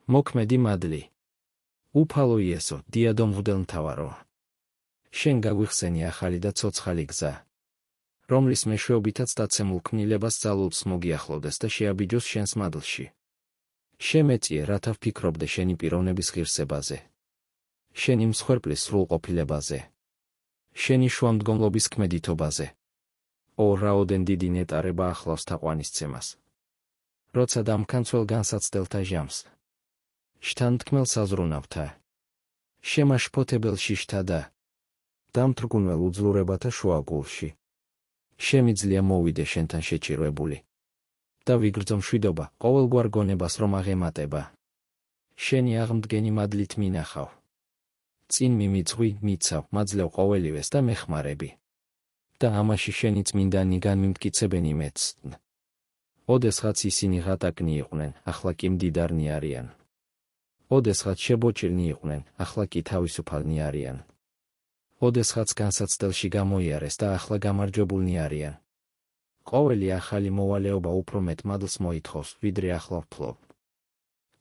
მოქმედი მადლი. უფალო იესო, დიადო მღვდელმთავარო. შენ გაგვიხსენი ახალი და ცოცხალი გზა, რომლის მეშვეობითაც დაცემულ ქმნილებას ძალულს მოგიახლოვდეს და შეაბიჯოს შენს მადლში. შემეწიე, რათა ვფიქრობდე შენი პიროვნების ღირსებაზე, შენი მსხვერპლის სრულყოფილებაზე, შენი შუამდგომლობის ქმედითობაზე. ო, რაოდენ დიდი ნეტარება ახლავს თაყვანისცემას, როცა დამქანცველ განსაცდელთა ჟამს შთანთქმელ საზრუნავთა, შემაშფოთებელ შიშთა და დამთრგუნველ უძლურებათა შუაგულში. შემიძლია მოვიდე შენთან შეჭირვებული და ვიგრძო მშვიდობა ყოველგვარ გონებას რომ აღემატება. შენი აღმდგენი მადლით მინახავ. წინ მიმიწვი, მიცავ, მაძლევ ყოველივეს და მეხმარები. და ამაში შენი წმინდანი განმიმტკიცებენი მეც. ოდესღაც ისინი ღატაკნი იყვნენ, ახლა კი მდიდარნი არიან. ოდესღაც შებოჭილნი იყვნენ, ახლა კი თავისუფალნი არიან. ოდესღაც განსაცდელში გამოიარეს და ახლა გამარჯვებულნი არიან. ყოველი ახალი მოვალეობა უფრო მეტ მადლს მოითხოვს, ვიდრე ახლა ვფლობ.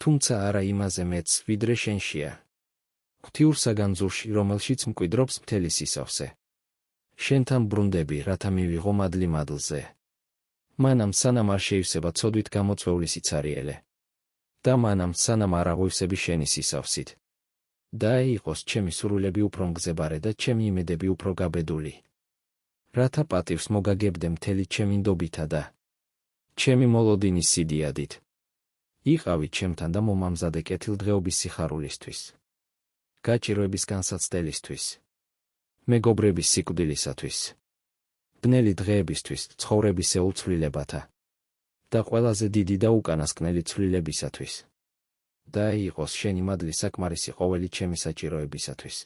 თუმცა არა იმაზე მეც, ვიდრე შენშია. ღვთიურ საგანძურში, რომელშიც მკვიდრობს მთელი სისავსე. შენთან ბრუნდები, რათა მივიღო მადლი მადლზე. მანამ სანამ არ შეივსება ცოდვით გამოწვეული სიცარიელე. და მანამ სანამ არ აღვივსები შენი სისავსით. და იყოს ჩემი სურვილები უფრო მგზებარე და ჩემი იმედები უფრო გაბედული. რათა პატივს მოგაგებდე მთელი ჩემი ნდობითა და ჩემი მოლოდინის სიდიადით. იყავი ჩემთან და მომამზადე კეთილდღეობის სიხარულისთვის, გაჭირვების განსაცდელისთვის, მეგობრების სიკვდილისათვის, ბნელი დღეებისთვის, ცხოვრებისეულ ცვლილებათა და ყველაზე დიდი და უკანასკნელი ცვლილებისათვის. და იყოს შენი მადლი საკმარისი ყოველი ჩემი საჭიროებისათვის.